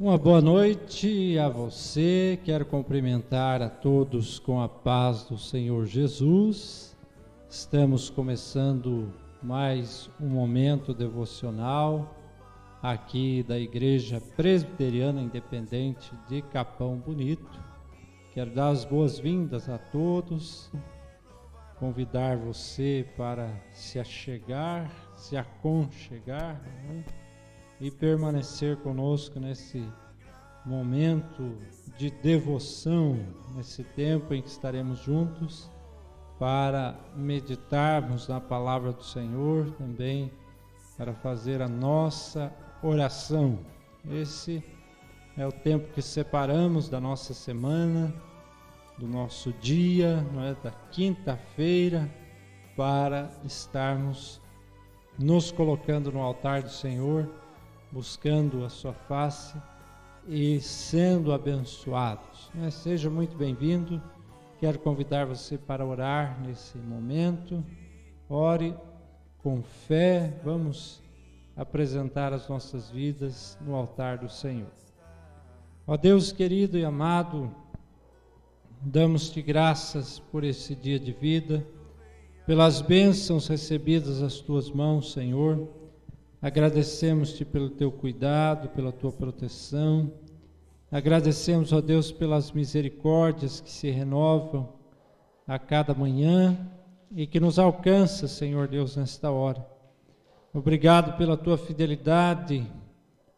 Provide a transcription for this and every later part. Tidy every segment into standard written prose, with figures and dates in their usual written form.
Uma boa noite a você, quero cumprimentar a todos com a paz do Senhor Jesus. Estamos começando mais um momento devocional aqui da Igreja Presbiteriana Independente de Capão Bonito. Quero dar as boas-vindas a todos, convidar você para se achegar, se aconchegar, e permanecer conosco nesse momento de devoção, nesse tempo em que estaremos juntos para meditarmos na palavra do Senhor, também para fazer a nossa oração. Esse é o tempo que separamos da nossa semana, do nosso dia, da quinta-feira, para estarmos nos colocando no altar do Senhor, buscando a sua face e sendo abençoados. Seja muito bem-vindo. Quero convidar você para orar nesse momento. Ore com fé. Vamos apresentar as nossas vidas no altar do Senhor. Ó Deus querido e amado, damos-te graças por esse dia de vida, pelas bênçãos recebidas às tuas mãos, Senhor. Agradecemos-te pelo teu cuidado, pela tua proteção. Agradecemos, ó Deus, pelas misericórdias que se renovam a cada manhã e que nos alcança, Senhor Deus, nesta hora. Obrigado pela tua fidelidade.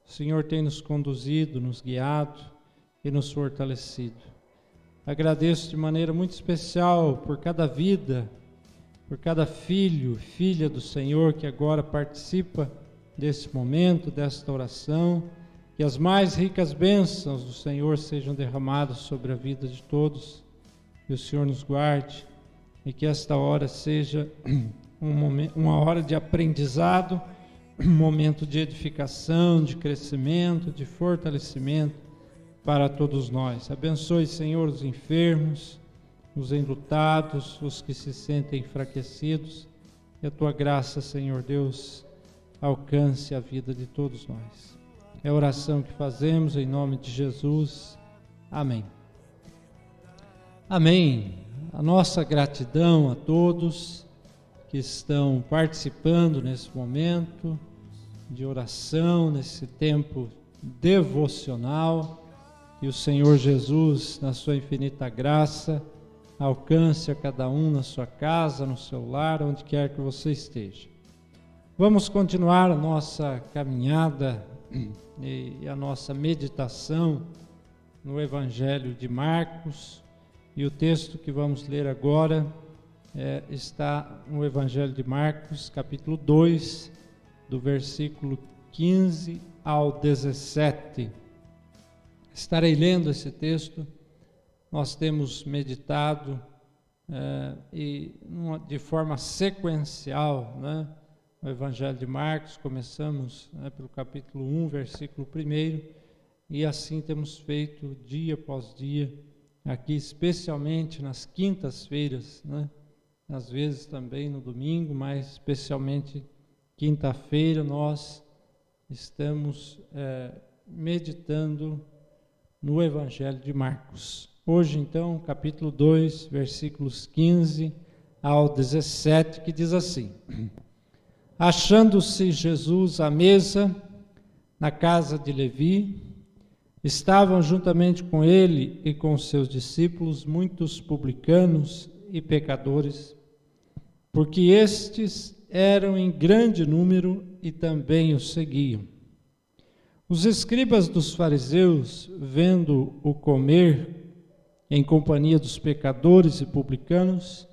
O Senhor tem nos conduzido, nos guiado e nos fortalecido. Agradeço de maneira muito especial por cada vida, por cada filho, filha do Senhor que agora participa desse momento, desta oração, que as mais ricas bênçãos do Senhor sejam derramadas sobre a vida de todos, que o Senhor nos guarde e que esta hora seja uma hora de aprendizado, um momento de edificação, de crescimento, de fortalecimento para todos nós. Abençoe, Senhor, os enfermos, os enlutados, os que se sentem enfraquecidos, que a tua graça, Senhor Deus, alcance a vida de todos nós. É a oração que fazemos em nome de Jesus. Amém. Amém. A nossa gratidão a todos que estão participando nesse momento de oração, nesse tempo devocional, que o Senhor Jesus, na sua infinita graça, alcance a cada um na sua casa, no seu lar, onde quer que você esteja. Vamos continuar a nossa caminhada e a nossa meditação no Evangelho de Marcos, e o texto que vamos ler agora está no Evangelho de Marcos, capítulo 2, do versículo 15 ao 17. Estarei lendo esse texto. Nós temos meditado de forma sequencial, o Evangelho de Marcos. Começamos pelo capítulo 1, versículo 1, e assim temos feito dia após dia, aqui especialmente nas quintas-feiras, às vezes também no domingo, mas especialmente quinta-feira nós estamos meditando no Evangelho de Marcos. Hoje então, capítulo 2, versículos 15 ao 17, que diz assim: Achando-se Jesus à mesa na casa de Levi, estavam juntamente com ele e com seus discípulos muitos publicanos e pecadores, porque estes eram em grande número e também o seguiam. Os escribas dos fariseus, vendo-o comer em companhia dos pecadores e publicanos,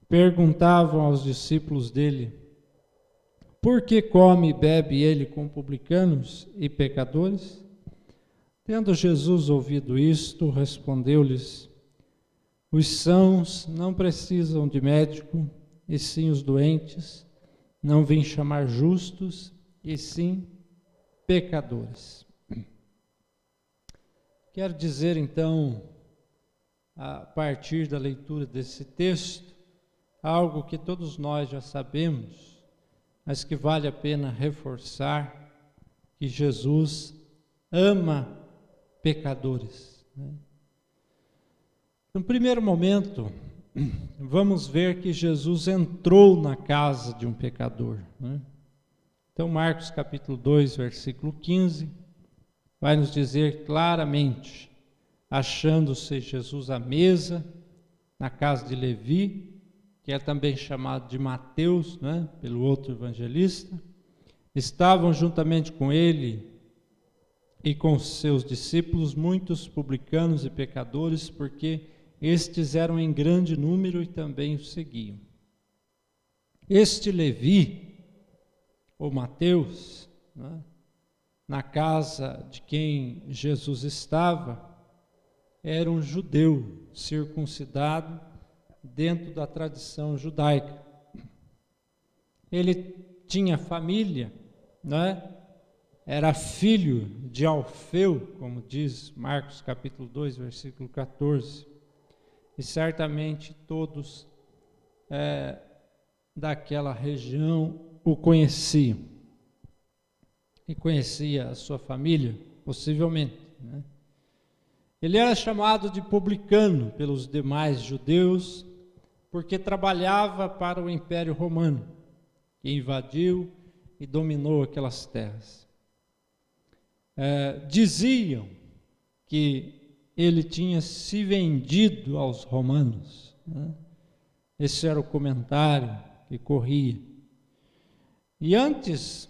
perguntavam aos discípulos dele: Por que come e bebe ele com publicanos e pecadores? Tendo Jesus ouvido isto, respondeu-lhes: Os sãos não precisam de médico, e sim os doentes. Não vim chamar justos, e sim pecadores. Quero dizer então, a partir da leitura desse texto, algo que todos nós já sabemos, mas que vale a pena reforçar, que Jesus ama pecadores. No primeiro momento, vamos ver que Jesus entrou na casa de um pecador. Então, Marcos capítulo 2, versículo 15, vai nos dizer claramente: achando-se Jesus à mesa, na casa de Levi, que é também chamado de Mateus, pelo outro evangelista, estavam juntamente com ele e com seus discípulos muitos publicanos e pecadores, porque estes eram em grande número e também o seguiam. Este Levi, ou Mateus, na casa de quem Jesus estava, era um judeu circuncidado dentro da tradição judaica. Ele tinha família, era filho de Alfeu, como diz Marcos capítulo 2, versículo 14. E certamente todos daquela região o conheciam. E conhecia a sua família, possivelmente. Ele era chamado de publicano pelos demais judeus, porque trabalhava para o Império Romano, que invadiu e dominou aquelas terras. Diziam que ele tinha se vendido aos romanos. Esse era o comentário que corria. E antes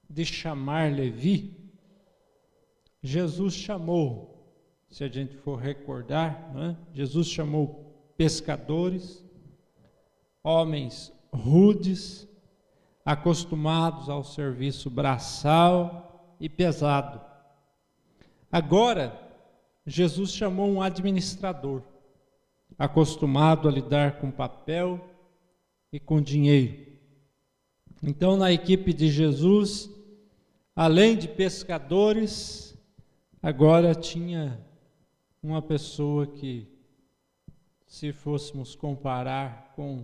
de chamar Levi, Jesus chamou, se a gente for recordar, Jesus chamou pescadores, homens rudes, acostumados ao serviço braçal e pesado. Agora, Jesus chamou um administrador, acostumado a lidar com papel e com dinheiro. Então, na equipe de Jesus, além de pescadores, agora tinha uma pessoa que, se fôssemos comparar com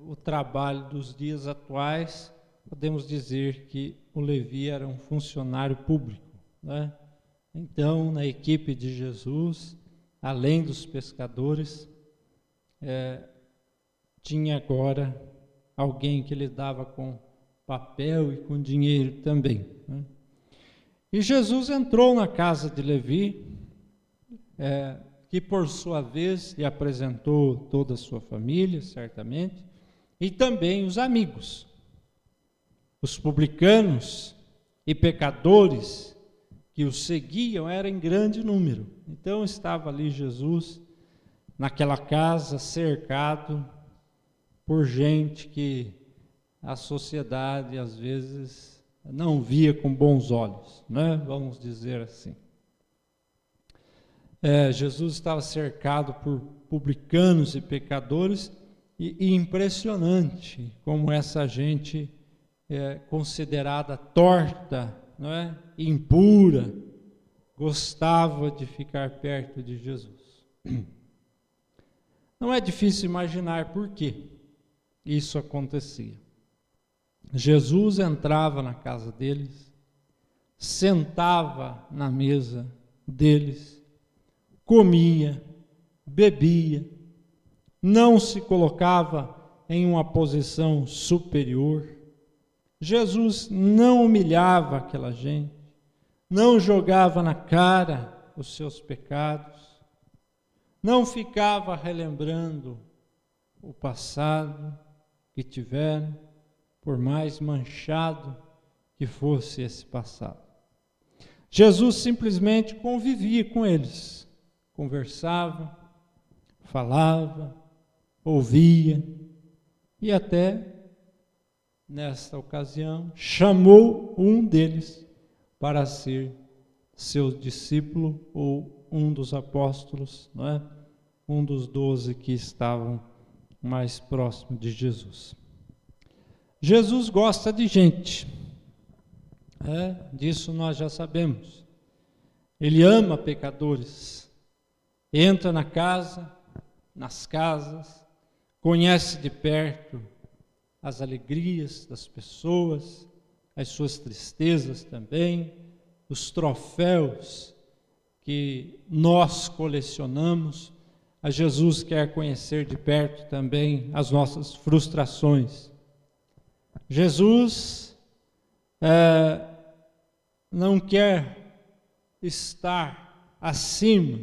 o trabalho dos dias atuais, podemos dizer que o Levi era um funcionário público, Então, na equipe de Jesus, além dos pescadores, tinha agora alguém que lidava com papel e com dinheiro também. E Jesus entrou na casa de Levi, que por sua vez lhe apresentou toda a sua família, certamente, e também os amigos, os publicanos e pecadores que o seguiam era em grande número. Então estava ali Jesus naquela casa, cercado por gente que a sociedade às vezes não via com bons olhos, Vamos dizer assim. Jesus estava cercado por publicanos e pecadores, e impressionante como essa gente considerada torta, impura, gostava de ficar perto de Jesus. Não é difícil imaginar por que isso acontecia. Jesus entrava na casa deles, sentava na mesa deles, comia, bebia, não se colocava em uma posição superior. Jesus não humilhava aquela gente, não jogava na cara os seus pecados, não ficava relembrando o passado que tiveram, por mais manchado que fosse esse passado. Jesus simplesmente convivia com eles, conversava, falava, ouvia e até, nesta ocasião, chamou um deles para ser seu discípulo ou um dos apóstolos, um dos 12 que estavam mais próximos de Jesus. Jesus gosta de gente, disso nós já sabemos. Ele ama pecadores, entra na casa, nas casas, conhece de perto as alegrias das pessoas, as suas tristezas também, os troféus que nós colecionamos, a Jesus quer conhecer de perto também as nossas frustrações. Jesus não quer estar acima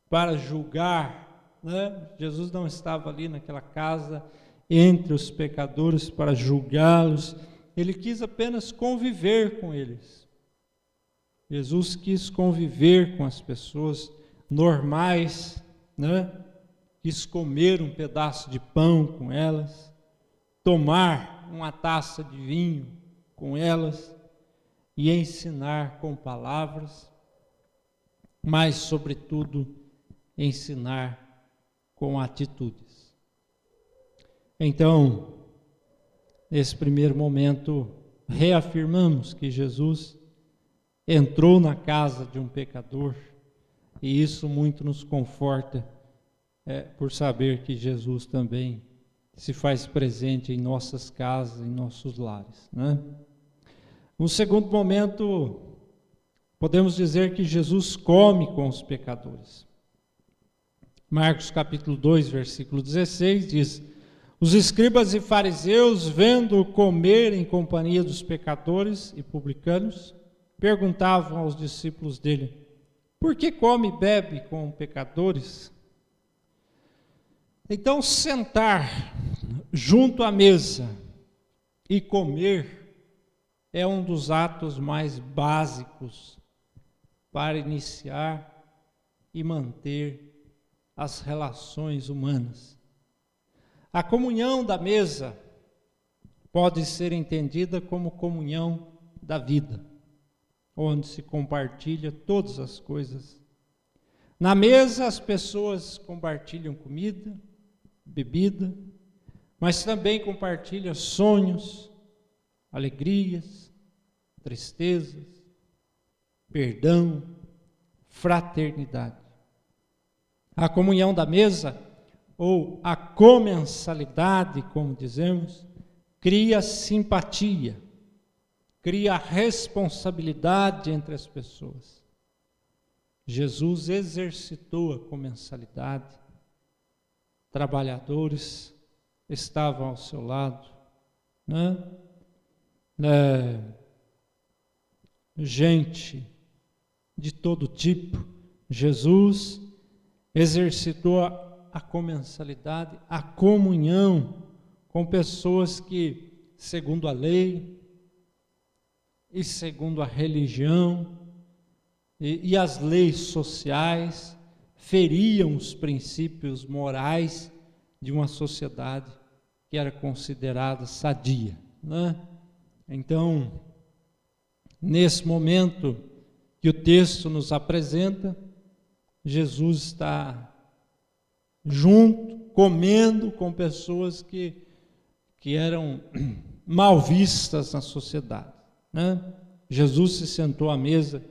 para julgar, né? Jesus não estava ali naquela casa entre os pecadores para julgá-los, ele quis apenas conviver com eles. Jesus quis conviver com as pessoas normais, né? Quis comer um pedaço de pão com elas, tomar uma taça de vinho com elas e ensinar com palavras, mas, sobretudo, ensinar com atitudes. Então, nesse primeiro momento, reafirmamos que Jesus entrou na casa de um pecador, e isso muito nos conforta, por saber que Jesus também se faz presente em nossas casas, em nossos lares, né? No segundo momento, podemos dizer que Jesus come com os pecadores. Marcos capítulo 2, versículo 16 diz: os escribas e fariseus, vendo-o comer em companhia dos pecadores e publicanos, perguntavam aos discípulos dele: por que come e bebe com pecadores? Então, sentar junto à mesa e comer é um dos atos mais básicos para iniciar e manter as relações humanas. A comunhão da mesa pode ser entendida como comunhão da vida, onde se compartilha todas as coisas. Na mesa as pessoas compartilham comida, bebida, mas também compartilham sonhos, alegrias, tristezas, perdão, fraternidade. A comunhão da mesa, ou a comensalidade, como dizemos, cria simpatia, cria responsabilidade entre as pessoas. Jesus exercitou a comensalidade, trabalhadores estavam ao seu lado, né? Gente de todo tipo. Jesus exercitou a comensalidade, a comunhão com pessoas que, segundo a lei e segundo a religião e as leis sociais, feriam os princípios morais de uma sociedade que era considerada sadia, né? Então, nesse momento que o texto nos apresenta, Jesus está junto, comendo com pessoas que eram mal vistas na sociedade, né? Jesus se sentou à mesa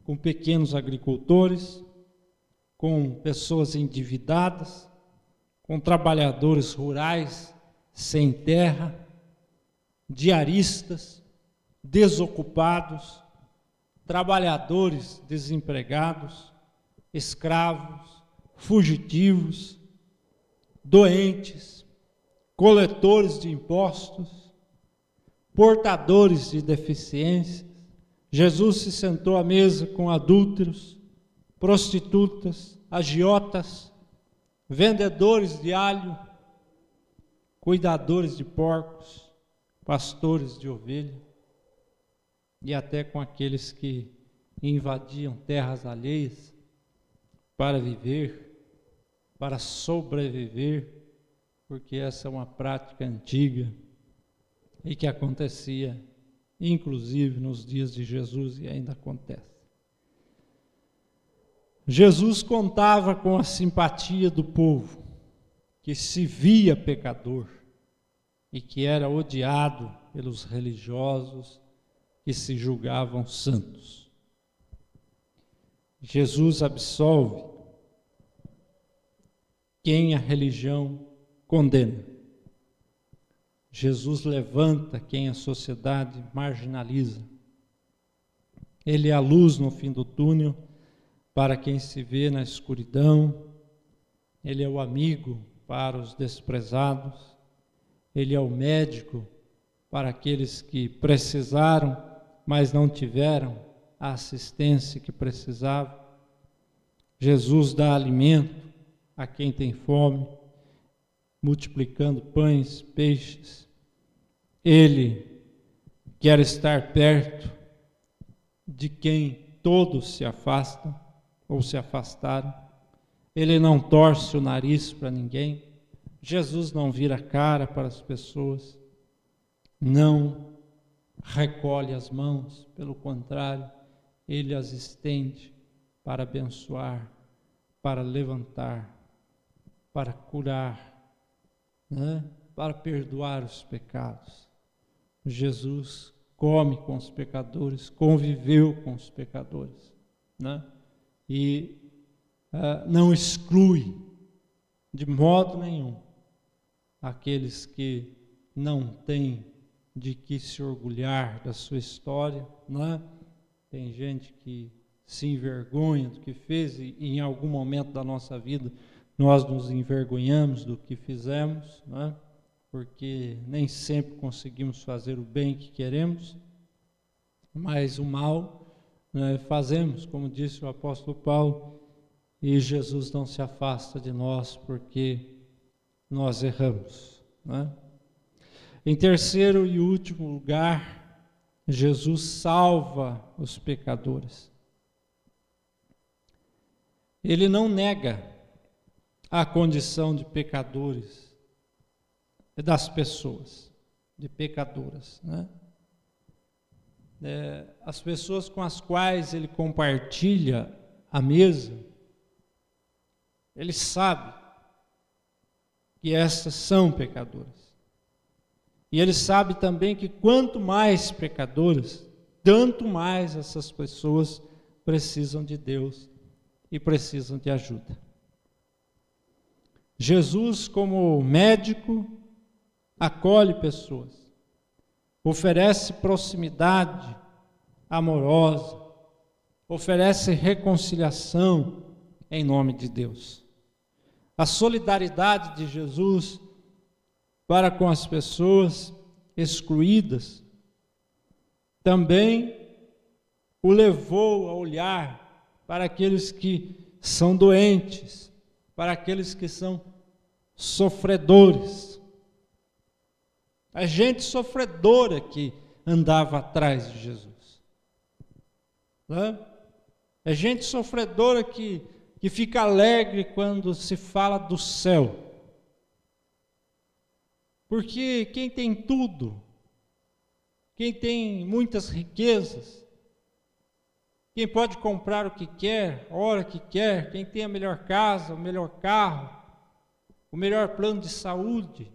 com pequenos agricultores, com pessoas endividadas, com trabalhadores rurais sem terra, diaristas, desocupados, trabalhadores desempregados, escravos, fugitivos, doentes, coletores de impostos, portadores de deficiências. Jesus se sentou à mesa com adúlteros, prostitutas, agiotas, vendedores de alho, cuidadores de porcos, pastores de ovelha, e até com aqueles que invadiam terras alheias para viver, para sobreviver, porque essa é uma prática antiga e que acontecia, inclusive nos dias de Jesus, e ainda acontece. Jesus contava com a simpatia do povo, que se via pecador e que era odiado pelos religiosos que se julgavam santos. Jesus absolve quem a religião condena. Jesus levanta quem a sociedade marginaliza. Ele é a luz no fim do túnel para quem se vê na escuridão, Ele é o amigo para os desprezados, Ele é o médico para aqueles que precisaram, mas não tiveram a assistência que precisavam. Jesus dá alimento a quem tem fome, multiplicando pães, peixes. Ele quer estar perto de quem todos se afastam ou se afastaram. Ele não torce o nariz para ninguém. Jesus não vira a cara para as pessoas. Não recolhe as mãos, pelo contrário, Ele as estende para abençoar, para levantar, para curar, né? Para perdoar os pecados. Jesus come com os pecadores, conviveu com os pecadores, né? E não exclui de modo nenhum aqueles que não têm de que se orgulhar da sua história, né? Tem gente que se envergonha do que fez e em algum momento da nossa vida nós nos envergonhamos do que fizemos, né? Porque nem sempre conseguimos fazer o bem que queremos, mas o mal, né, fazemos, como disse o apóstolo Paulo, e Jesus não se afasta de nós porque nós erramos, né? Em terceiro e último lugar, Jesus salva os pecadores. Ele não nega a condição de pecadores, das pessoas, de pecadoras, né? As pessoas com as quais ele compartilha a mesa, ele sabe que essas são pecadoras. E ele sabe também que quanto mais pecadoras, tanto mais essas pessoas precisam de Deus e precisam de ajuda. Jesus, como médico, acolhe pessoas, oferece proximidade amorosa, oferece reconciliação em nome de Deus. A solidariedade de Jesus para com as pessoas excluídas também o levou a olhar para aqueles que são doentes, para aqueles que são sofredores. A gente sofredora que andava atrás de Jesus, né? É gente sofredora que fica alegre quando se fala do céu. Porque quem tem tudo, quem tem muitas riquezas, quem pode comprar o que quer, a hora que quer, quem tem a melhor casa, o melhor carro, o melhor plano de saúde,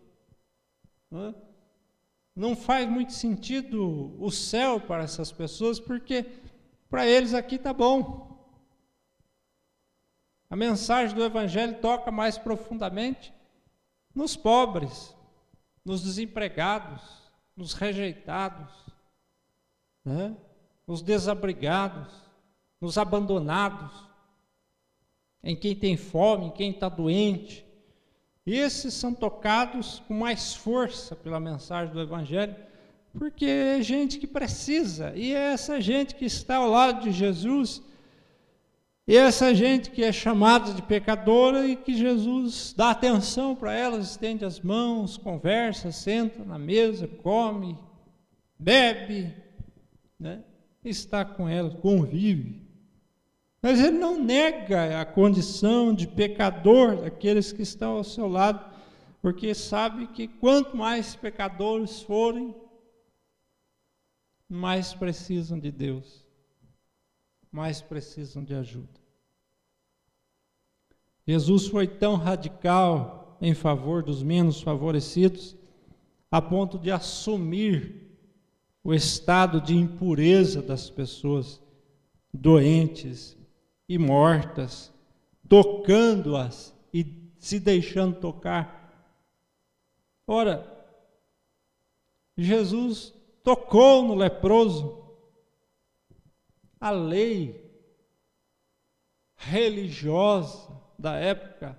não faz muito sentido o céu para essas pessoas, porque para eles aqui está bom. A mensagem do Evangelho toca mais profundamente nos pobres, nos desempregados, nos rejeitados, né? Nos desabrigados, nos abandonados, em quem tem fome, em quem está doente. E esses são tocados com mais força pela mensagem do Evangelho, porque é gente que precisa, e é essa gente que está ao lado de Jesus, e essa gente que é chamada de pecadora e que Jesus dá atenção para elas, estende as mãos, conversa, senta na mesa, come, bebe, né? Está com elas, convive. Mas ele não nega a condição de pecador daqueles que estão ao seu lado, porque sabe que quanto mais pecadores forem, mais precisam de Deus, mais precisam de ajuda. Jesus foi tão radical em favor dos menos favorecidos, a ponto de assumir o estado de impureza das pessoas doentes e mortas, tocando-as e se deixando tocar. Ora, Jesus tocou no leproso. A lei religiosa da época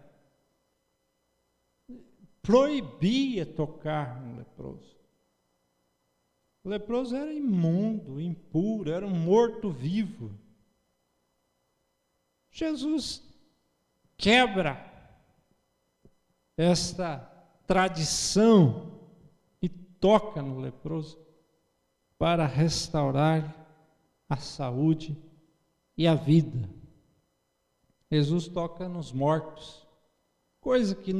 proibia tocar no leproso. O leproso era imundo, impuro, era um morto-vivo. Jesus quebra esta tradição e toca no leproso para restaurar a saúde e a vida. Jesus toca nos mortos, coisa que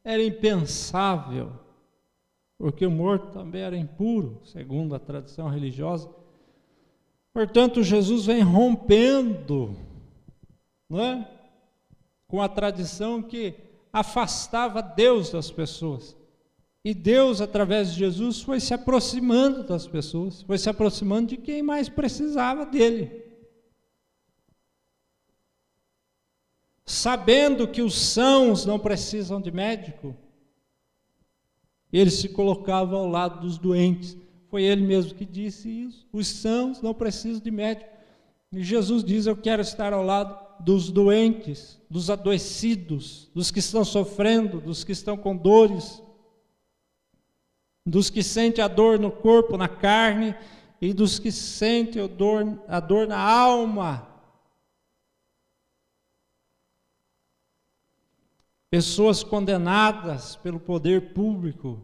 era impensável, porque o morto também era impuro, segundo a tradição religiosa. Portanto, Jesus vem rompendo, não é? Com a tradição que afastava Deus das pessoas. E Deus, através de Jesus, foi se aproximando das pessoas, foi se aproximando de quem mais precisava dele. Sabendo que os sãos não precisam de médico, ele se colocava ao lado dos doentes. Foi ele mesmo que disse isso. Os sãos não precisam de médico. E Jesus diz: eu quero estar ao lado dos doentes, dos adoecidos, dos que estão sofrendo, dos que estão com dores, dos que sentem a dor no corpo, na carne, e dos que sentem a dor na alma. Pessoas condenadas pelo poder público,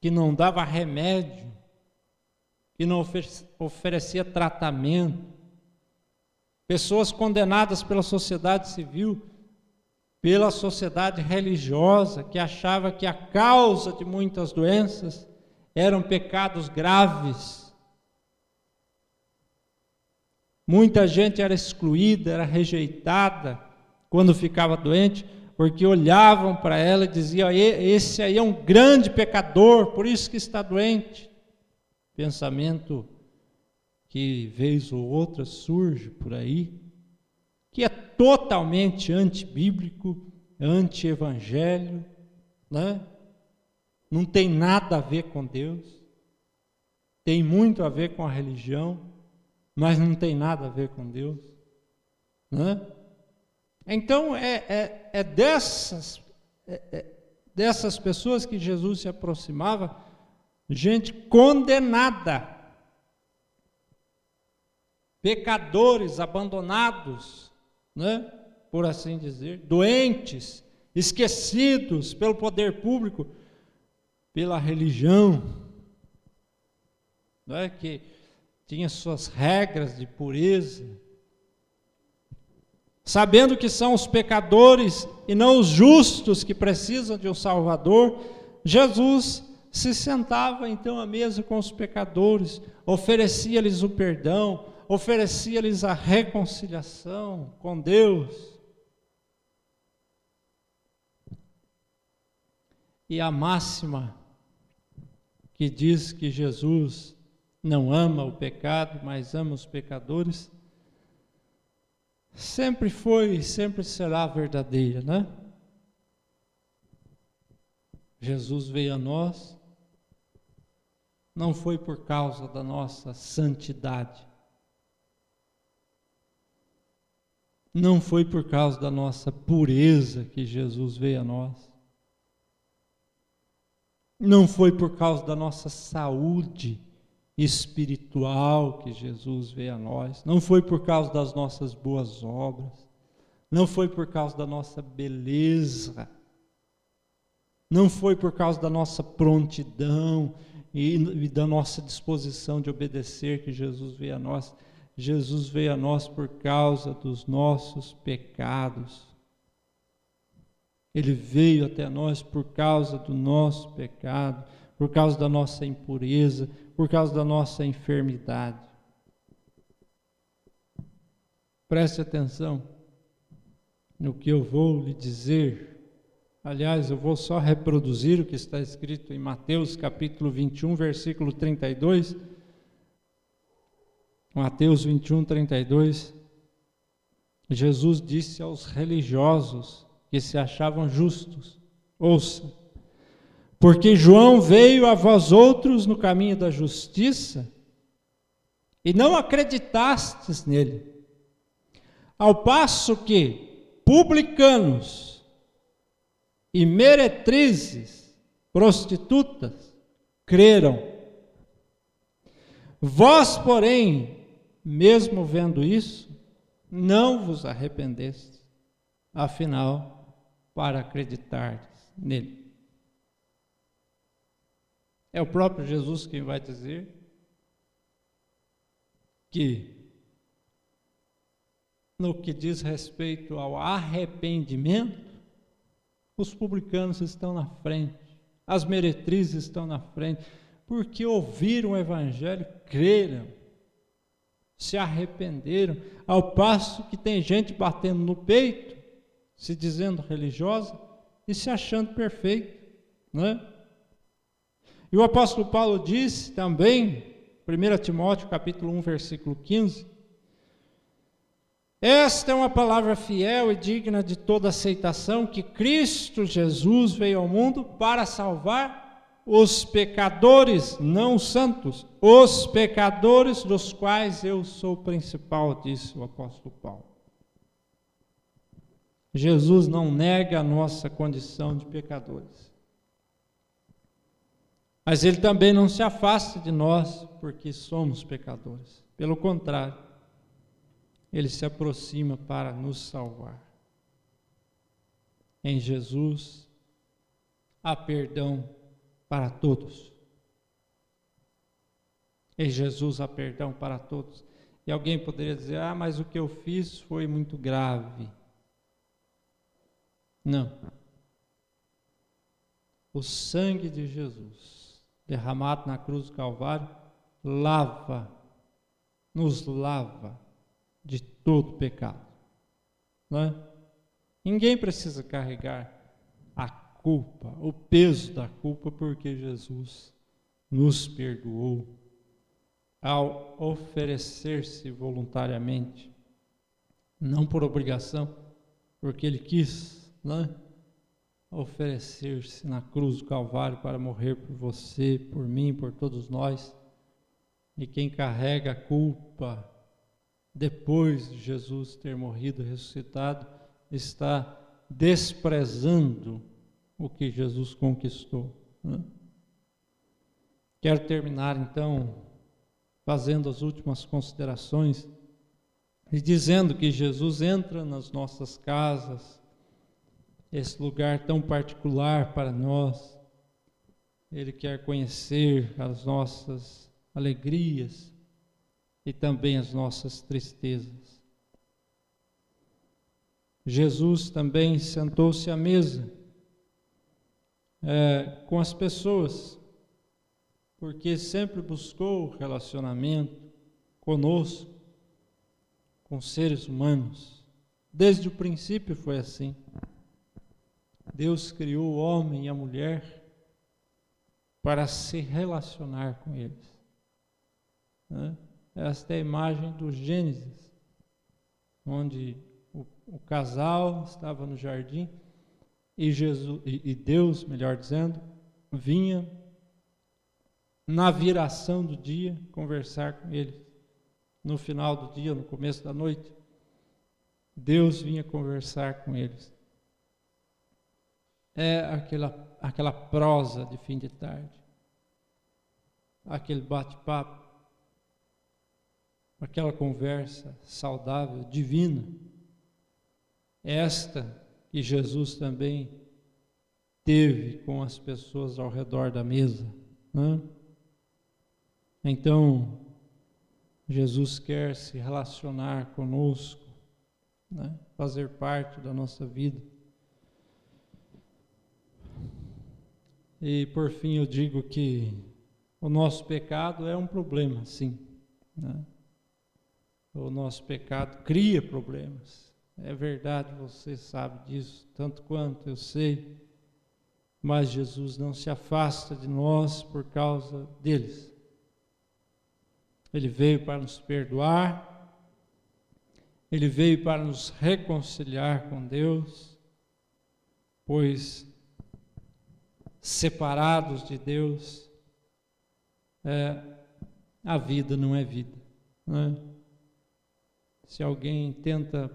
que não dava remédio, que não oferecia tratamento. Pessoas condenadas pela sociedade civil, pela sociedade religiosa, que achava que a causa de muitas doenças eram pecados graves. Muita gente era excluída, era rejeitada quando ficava doente, porque olhavam para ela e diziam: esse aí é um grande pecador, por isso que está doente. Pensamento que vez ou outra surge por aí, que é totalmente antibíblico, anti-evangelho, né? Não tem nada a ver com Deus, tem muito a ver com a religião, mas não tem nada a ver com Deus, né? Então é dessas pessoas que Jesus se aproximava, gente condenada, pecadores abandonados, né? Por assim dizer, doentes, esquecidos pelo poder público, pela religião, né? Que tinha suas regras de pureza, sabendo que são os pecadores e não os justos que precisam de um Salvador. Jesus se sentava então à mesa com os pecadores, oferecia-lhes o perdão, oferecia-lhes a reconciliação com Deus. E a máxima que diz que Jesus não ama o pecado, mas ama os pecadores, sempre foi e sempre será verdadeira, né? Jesus veio a nós, não foi por causa da nossa santidade, não foi por causa da nossa pureza que Jesus veio a nós, não foi por causa da nossa saúde espiritual que Jesus veio a nós, não foi por causa das nossas boas obras, não foi por causa da nossa beleza, não foi por causa da nossa prontidão e da nossa disposição de obedecer que Jesus veio a nós. Jesus veio a nós por causa dos nossos pecados. Ele veio até nós por causa do nosso pecado, por causa da nossa impureza, por causa da nossa enfermidade. Preste atenção no que eu vou lhe dizer. Aliás, eu vou só reproduzir o que está escrito em Mateus capítulo 21, versículo 32. Mateus 21, 32. Jesus disse aos religiosos que se achavam justos: ouça, porque João veio a vós outros no caminho da justiça e não acreditastes nele. Ao passo que publicanos e meretrizes, prostitutas, creram. Vós, porém, mesmo vendo isso, não vos arrependestes, afinal, para acreditardes nele. É o próprio Jesus quem vai dizer que, no que diz respeito ao arrependimento, os publicanos estão na frente, as meretrizes estão na frente, porque ouviram o Evangelho, creram, se arrependeram, ao passo que tem gente batendo no peito, se dizendo religiosa e se achando perfeito, né? E o apóstolo Paulo disse também, 1 Timóteo capítulo 1, versículo 15, esta é uma palavra fiel e digna de toda aceitação, que Cristo Jesus veio ao mundo para salvar os pecadores, não os santos, os pecadores dos quais eu sou o principal, disse o apóstolo Paulo. Jesus não nega a nossa condição de pecadores. Mas ele também não se afasta de nós porque somos pecadores. Pelo contrário, ele se aproxima para nos salvar. Em Jesus há perdão para todos. Em Jesus há perdão para todos. E alguém poderia dizer, mas o que eu fiz foi muito grave. Não. O sangue de Jesus, derramado na cruz do Calvário, nos lava de todo pecado. Não é? Ninguém precisa carregar a culpa, o peso da culpa, porque Jesus nos perdoou ao oferecer-se voluntariamente, não por obrigação, porque ele quis, não é? Oferecer-se na cruz do Calvário para morrer por você, por mim, por todos nós. E quem carrega a culpa depois de Jesus ter morrido e ressuscitado, está desprezando o que Jesus conquistou, né? Quero terminar então fazendo as últimas considerações e dizendo que Jesus entra nas nossas casas, esse lugar tão particular para nós. Ele quer conhecer as nossas alegrias e também as nossas tristezas. Jesus também sentou-se à mesa com as pessoas, porque sempre buscou relacionamento conosco, com seres humanos. Desde o princípio foi assim. Deus criou o homem e a mulher para se relacionar com eles, né? Esta é a imagem do Gênesis, onde o casal estava no jardim e Deus, melhor dizendo, vinha na viração do dia conversar com eles. No final do dia, no começo da noite, Deus vinha conversar com eles. É aquela prosa de fim de tarde, aquele bate-papo, aquela conversa saudável, divina, esta que Jesus também teve com as pessoas ao redor da mesa, né? Então, Jesus quer se relacionar conosco, né? Fazer parte da nossa vida. E por fim eu digo que o nosso pecado é um problema, sim, né? O nosso pecado cria problemas. É verdade, você sabe disso, tanto quanto eu sei. Mas Jesus não se afasta de nós por causa deles. Ele veio para nos perdoar. Ele veio para nos reconciliar com Deus. Pois separados de Deus, a vida não é vida, né? Se alguém tenta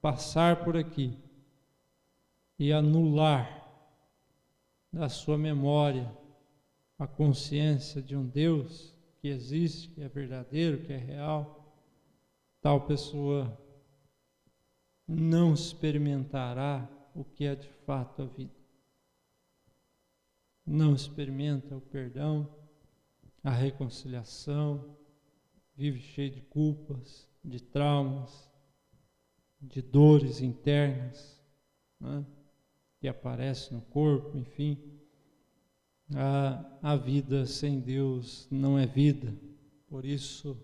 passar por aqui e anular da sua memória a consciência de um Deus que existe, que é verdadeiro, que é real, tal pessoa não experimentará o que é de fato a vida. Não experimenta o perdão, a reconciliação, vive cheio de culpas, de traumas, de dores internas, né, que aparecem no corpo, enfim. A vida sem Deus não é vida. Por isso,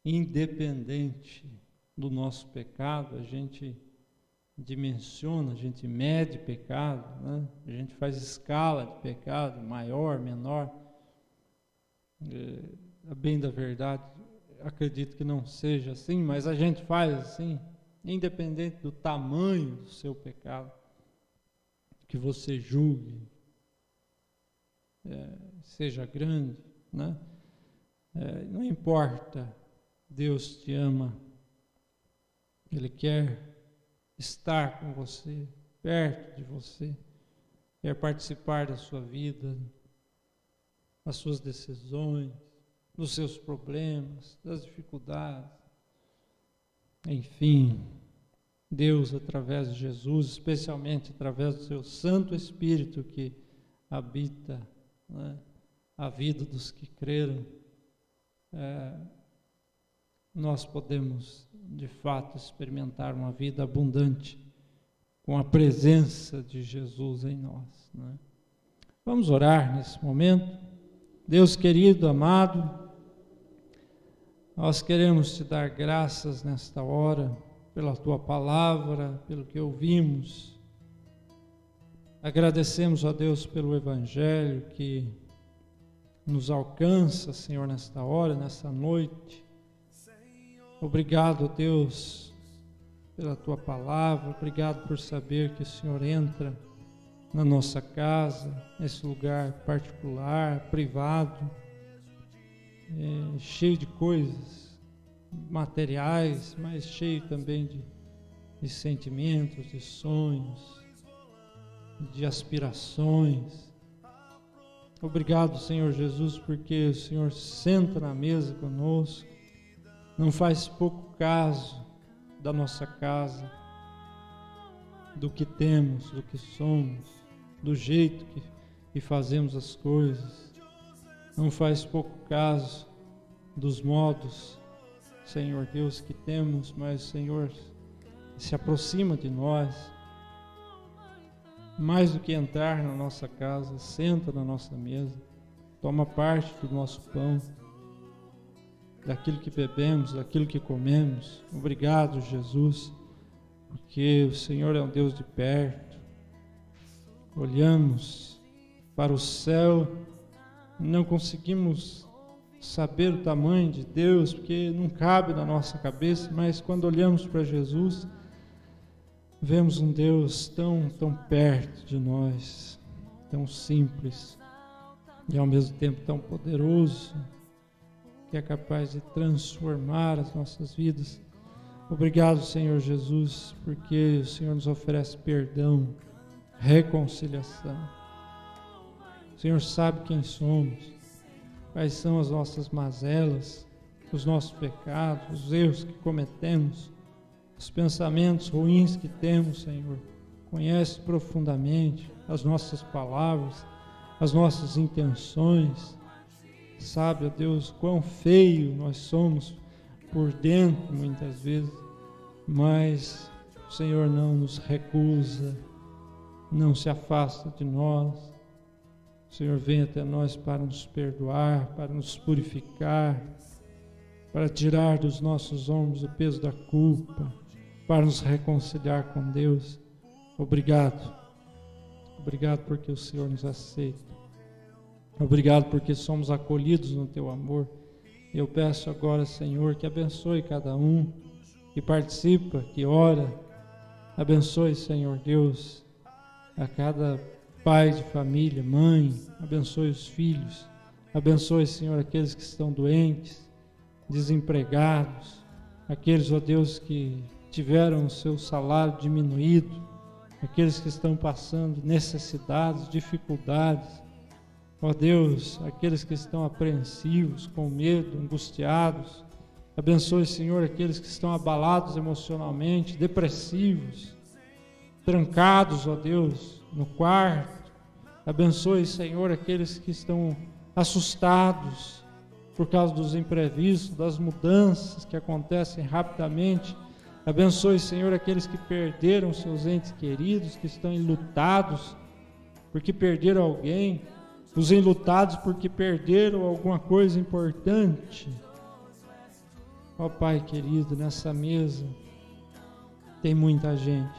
independente do nosso pecado, a gente dimensiona, a gente mede pecado, né? A gente faz escala de pecado, maior, menor. A bem da verdade, acredito que não seja assim, mas a gente faz assim, independente do tamanho do seu pecado, que você julgue, seja grande, né? Não importa, Deus te ama, Ele quer estar com você, perto de você, quer participar da sua vida, das suas decisões, dos seus problemas, das dificuldades. Enfim, Deus, através de Jesus, especialmente através do seu Santo Espírito que habita, né, a vida dos que creram, nós podemos, de fato, experimentar uma vida abundante com a presença de Jesus em nós, né? Vamos orar nesse momento. Deus querido, amado, nós queremos te dar graças nesta hora, pela tua palavra, pelo que ouvimos. Agradecemos a Deus pelo Evangelho que nos alcança, Senhor, nesta hora, nessa noite. Obrigado, Deus, pela tua palavra. Obrigado por saber que o Senhor entra na nossa casa, nesse lugar particular, privado, cheio de coisas materiais, mas cheio também de sentimentos, de sonhos, de aspirações. Obrigado, Senhor Jesus, porque o Senhor senta na mesa conosco, não faz pouco caso da nossa casa, do que temos, do que somos, do jeito que fazemos as coisas. Não faz pouco caso dos modos, Senhor Deus, que temos, mas o Senhor se aproxima de nós. Mais do que entrar na nossa casa, senta na nossa mesa, toma parte do nosso pão, daquilo que bebemos, daquilo que comemos. Obrigado, Jesus, porque o Senhor é um Deus de perto. Olhamos para o céu, não conseguimos saber o tamanho de Deus, porque não cabe na nossa cabeça, mas quando olhamos para Jesus, vemos um Deus tão perto de nós, tão simples e ao mesmo tempo tão poderoso, que é capaz de transformar as nossas vidas. Obrigado, Senhor Jesus, porque o Senhor nos oferece perdão, reconciliação. O Senhor sabe quem somos, quais são as nossas mazelas, os nossos pecados, os erros que cometemos, os pensamentos ruins que temos, Senhor. Conhece profundamente as nossas palavras, as nossas intenções. Sabe, ó Deus, quão feio nós somos por dentro, muitas vezes, mas o Senhor não nos recusa, não se afasta de nós. O Senhor vem até nós para nos perdoar, para nos purificar, para tirar dos nossos ombros o peso da culpa, para nos reconciliar com Deus. Obrigado. Obrigado porque o Senhor nos aceita. Obrigado porque somos acolhidos no Teu amor. Eu peço agora, Senhor, que abençoe cada um que participa, que ora. Abençoe, Senhor Deus, a cada pai de família, mãe. Abençoe os filhos. Abençoe, Senhor, aqueles que estão doentes, desempregados. Aqueles, ó Deus, que tiveram o seu salário diminuído, aqueles que estão passando necessidades, dificuldades. Ó Deus, aqueles que estão apreensivos, com medo, angustiados. Abençoe, Senhor, aqueles que estão abalados emocionalmente, depressivos, trancados, ó Deus, no quarto. Abençoe, Senhor, aqueles que estão assustados por causa dos imprevistos, das mudanças que acontecem rapidamente. Abençoe, Senhor, aqueles que perderam seus entes queridos, que estão enlutados porque perderam alguém, os enlutados porque perderam alguma coisa importante. Ó Pai querido, nessa mesa tem muita gente,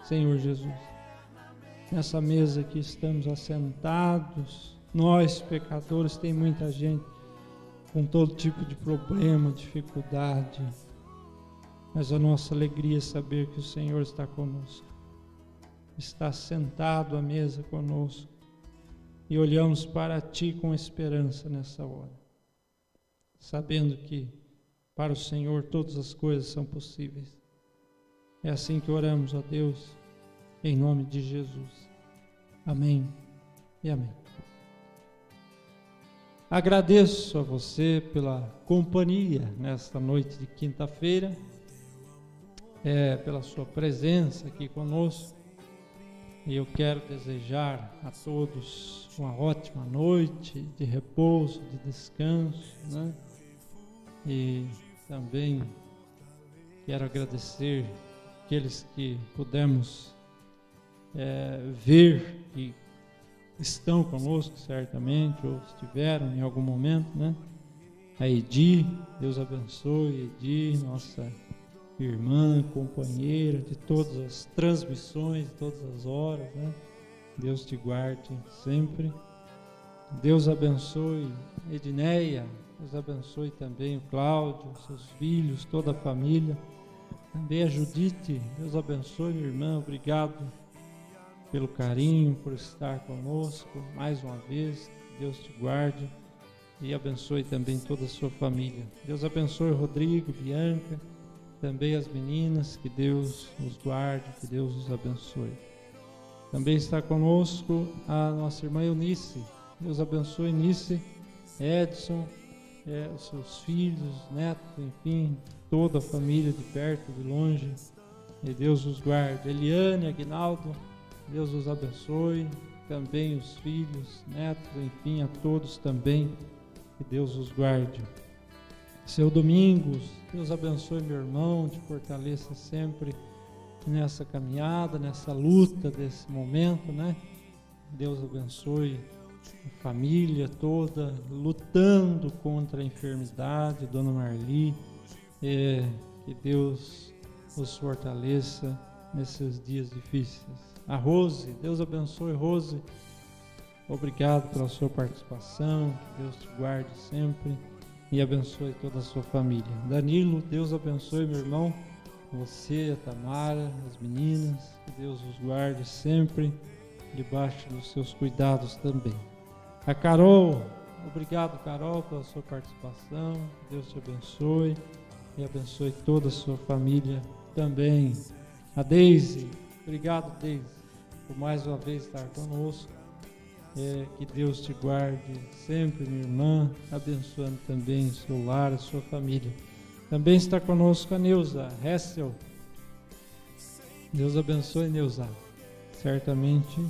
Senhor Jesus. Nessa mesa que estamos assentados, nós pecadores, tem muita gente com todo tipo de problema, dificuldade. Mas a nossa alegria é saber que o Senhor está conosco, está sentado à mesa conosco, e olhamos para Ti com esperança nessa hora, sabendo que para o Senhor todas as coisas são possíveis. É assim que oramos, ó Deus, em nome de Jesus. Amém e amém. Agradeço a você pela companhia nesta noite de quinta-feira, pela sua presença aqui conosco. E eu quero desejar a todos uma ótima noite de repouso, de descanso, né? E também quero agradecer aqueles que pudemos ver e estão conosco certamente, ou estiveram em algum momento, né? A Edi, Deus abençoe, Edi, nossa irmã, companheira de todas as transmissões, de todas as horas, né? Deus te guarde sempre. Deus abençoe Edneia, Deus abençoe também o Cláudio, seus filhos, toda a família. Também a Judite, Deus abençoe, minha irmã, obrigado pelo carinho, por estar conosco mais uma vez. Deus te guarde e abençoe também toda a sua família. Deus abençoe Rodrigo, Bianca, também as meninas, que Deus os guarde, que Deus os abençoe. Também está conosco a nossa irmã Eunice. Deus abençoe Eunice, Edson, os seus filhos, netos, enfim, toda a família de perto, de longe, e Deus os guarde. Eliane, Aguinaldo, Deus os abençoe, também os filhos, netos, enfim, a todos também, que Deus os guarde. Seu Domingos, Deus abençoe meu irmão, te fortaleça sempre nessa caminhada, nessa luta desse momento, né? Deus abençoe a família toda, lutando contra a enfermidade, Dona Marli, que Deus os fortaleça nesses dias difíceis. A Rose, Deus abençoe Rose, obrigado pela sua participação, que Deus te guarde sempre e abençoe toda a sua família. Danilo, Deus abençoe meu irmão, você, a Tamara, as meninas, que Deus os guarde sempre debaixo dos seus cuidados também. A Carol, obrigado Carol pela sua participação, Deus te abençoe e abençoe toda a sua família também. A Deise, obrigado Deise, por mais uma vez estar conosco. Que Deus te guarde sempre, minha irmã, abençoando também o seu lar, a sua família. Também está conosco a Neuza Hessel. Deus abençoe, Neuza. Certamente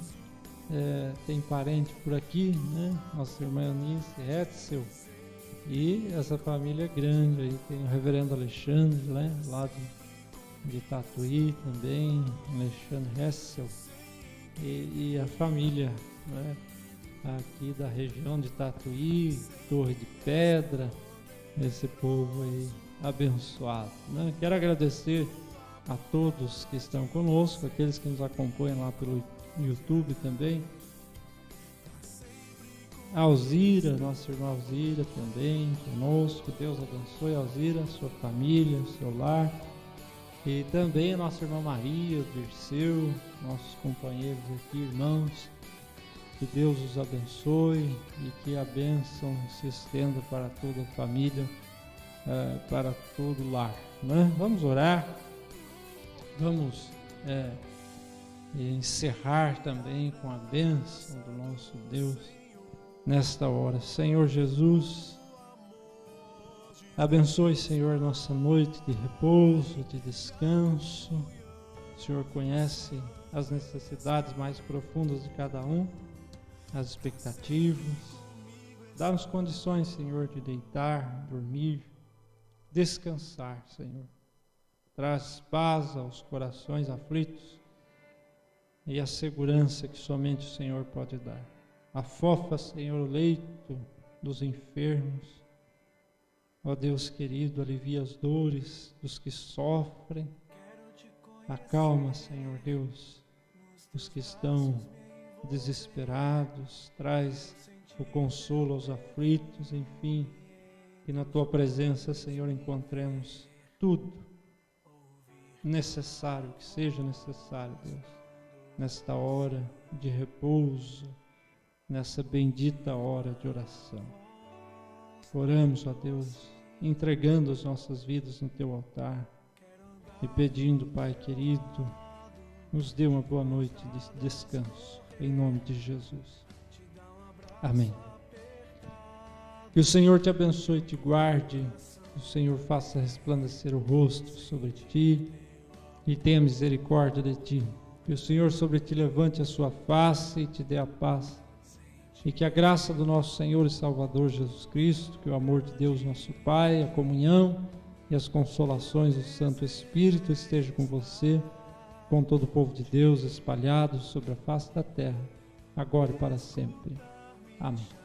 tem parente por aqui, né? Nossa irmã Eunice Hessel. E essa família grande aí, tem o reverendo Alexandre, né? Lá de Tatuí também, Alexandre Hessel. E a família, né? Aqui da região de Tatuí, Torre de Pedra, esse povo aí abençoado, né? Quero agradecer a todos que estão conosco, aqueles que nos acompanham lá pelo YouTube também. A Alzira, nossa irmã Alzira também conosco, Deus abençoe a Alzira, sua família, seu lar. E também a nossa irmã Maria, o Dirceu, nossos companheiros aqui, irmãos. Que Deus os abençoe e que a bênção se estenda para toda a família, para todo o lar, né? Vamos orar. Vamos encerrar também com a bênção do nosso Deus nesta hora. Senhor Jesus, abençoe, Senhor, nossa noite de repouso, de descanso. O Senhor conhece as necessidades mais profundas de cada um, as expectativas. Dá-nos condições, Senhor, de deitar, dormir, descansar, Senhor. Traz paz aos corações aflitos e a segurança que somente o Senhor pode dar. Afofa, Senhor, o leito dos enfermos. Ó Deus querido, alivia as dores dos que sofrem. Acalma, Senhor Deus, os que estão desesperados. Traz o consolo aos aflitos, enfim, que na Tua presença, Senhor, encontremos tudo necessário, que seja necessário, Deus, nesta hora de repouso, nessa bendita hora de oração. Oramos, ó Deus, entregando as nossas vidas no Teu altar e pedindo, Pai querido, nos dê uma boa noite de descanso, em nome de Jesus. Amém. Que o Senhor te abençoe e te guarde, que o Senhor faça resplandecer o rosto sobre ti e tenha misericórdia de ti. Que o Senhor sobre ti levante a sua face e te dê a paz. E que a graça do nosso Senhor e Salvador Jesus Cristo, que o amor de Deus nosso Pai, a comunhão e as consolações do Santo Espírito estejam com você, com todo o povo de Deus espalhado sobre a face da terra, agora e para sempre. Amém.